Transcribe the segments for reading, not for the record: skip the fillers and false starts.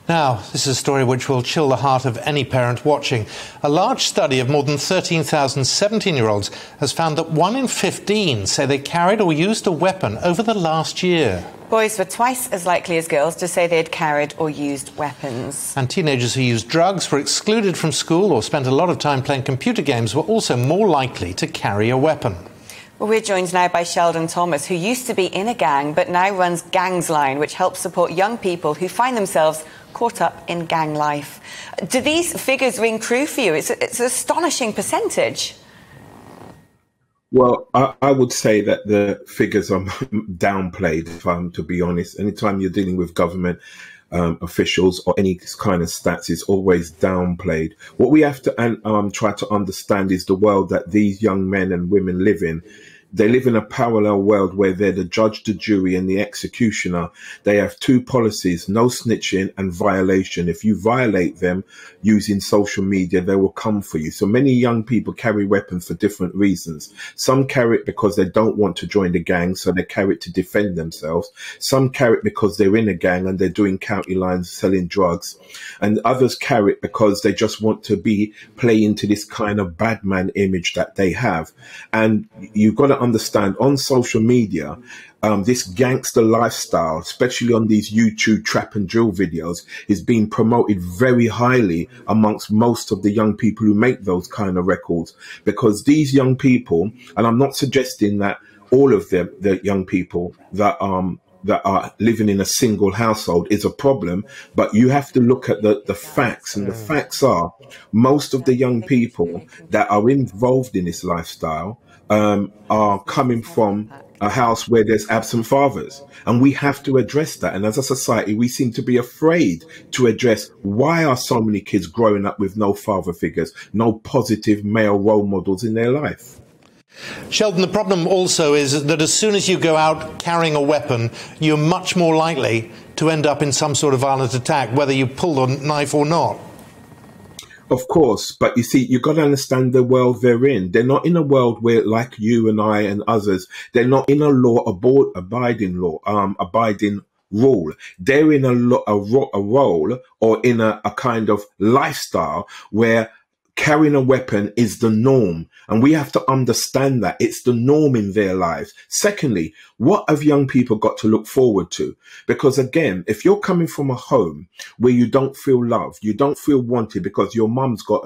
Now, this is a story which will chill the heart of any parent watching. A large study of more than 13,000 17-year-olds has found that 1 in 15 say they carried or used a weapon over the last year. Boys were twice as likely as girls to say they'd carried or used weapons. And teenagers who used drugs, were excluded from school or spent a lot of time playing computer games were also more likely to carry a weapon. Well, we're joined now by Sheldon Thomas, who used to be in a gang but now runs Gangs Line, which helps support young people who find themselves caught up in gang life. Do these figures ring true for you? It's an astonishing percentage. Well, I would say that the figures are downplayed, if I'm to be honest. Anytime you're dealing with government officials or any kind of stats, is always downplayed. What we have to try to understand is the world that these young men and women live in. They live in a parallel world where they're the judge, the jury and the executioner. They have two policies: no snitching and violation. If you violate them using social media, they will come for you. So many young people carry weapons for different reasons. Some carry it because they don't want to join the gang, so they carry it to defend themselves. Some carry it because they're in a gang and they're doing county lines, selling drugs. And others carry it because they just want to play into this kind of bad man image that they have. And you've got to understand, on social media, this gangster lifestyle, especially on these YouTube trap and drill videos, is being promoted very highly amongst most of the young people who make those kind of records. Because these young people, and I'm not suggesting that all of them, the young people that are living in a single household is a problem, but you have to look at the facts, and the facts are most of the young people that are involved in this lifestyle are coming from a house where there's absent fathers, and we have to address that. And as a society, we seem to be afraid to address why are so many kids growing up with no father figures, no positive male role models in their life. Sheldon, the problem also is that as soon as you go out carrying a weapon, you're much more likely to end up in some sort of violent attack, whether you pull the knife or not. Of course, but you see, you've got to understand the world they're in. They're not in a world where, like you and I and others, they're not in a abiding rule. They're in a role or in a kind of lifestyle where carrying a weapon is the norm, and we have to understand that it's the norm in their lives. Secondly, what have young people got to look forward to? Because again, if you're coming from a home where you don't feel loved, you don't feel wanted because your mum's got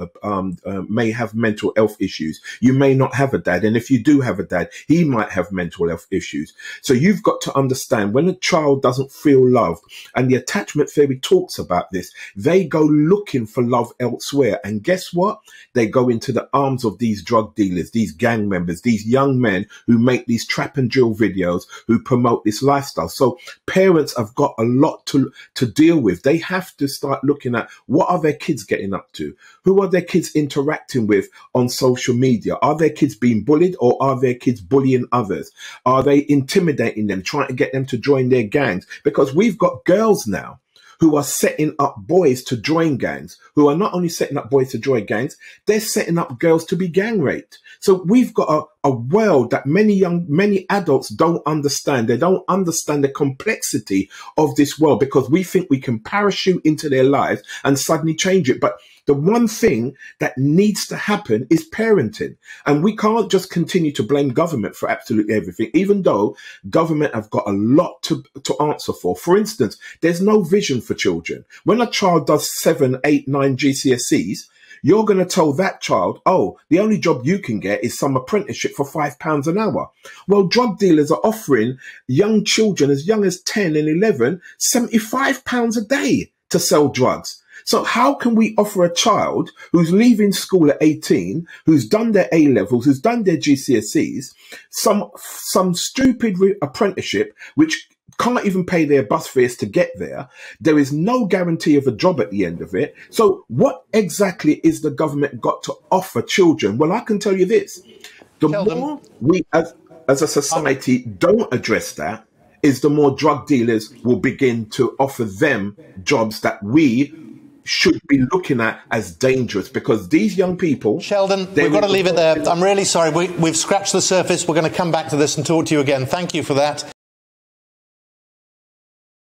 may have mental health issues, you may not have a dad, and if you do have a dad, he might have mental health issues. So you've got to understand, when a child doesn't feel loved, and the attachment theory talks about this, they go looking for love elsewhere, and guess what? They go into the arms of these drug dealers, these gang members, these young men who make these trap and drill videos, who promote this lifestyle. So parents have got a lot to deal with. They have to start looking at, what are their kids getting up to? Who are their kids interacting with on social media? Are their kids being bullied, or are their kids bullying others? Are they intimidating them, trying to get them to join their gangs? Because we've got girls now who are setting up boys to join gangs, who are not only setting up boys to join gangs, they're setting up girls to be gang raped. So we've got a world that many adults don't understand. They don't understand the complexity of this world, because we think we can parachute into their lives and suddenly change it. But the one thing that needs to happen is parenting. And we can't just continue to blame government for absolutely everything, even though government have got a lot to answer for. For instance, there's no vision for children. When a child does 7, 8, 9 GCSEs, you're going to tell that child, oh, the only job you can get is some apprenticeship for £5 an hour. Well, drug dealers are offering young children as young as 10 and 11, £75 a day to sell drugs. So how can we offer a child who's leaving school at 18, who's done their A-levels, who's done their GCSEs, some stupid apprenticeship, which can't even pay their bus fares to get there? There is no guarantee of a job at the end of it. So what exactly is the government got to offer children? Well, I can tell you this. The more we as a society don't address that, is the more drug dealers will begin to offer them jobs that we should be looking at as dangerous, because these young people... Sheldon, we've got to leave it there. I'm really sorry. We've scratched the surface. We're going to come back to this and talk to you again. Thank you for that.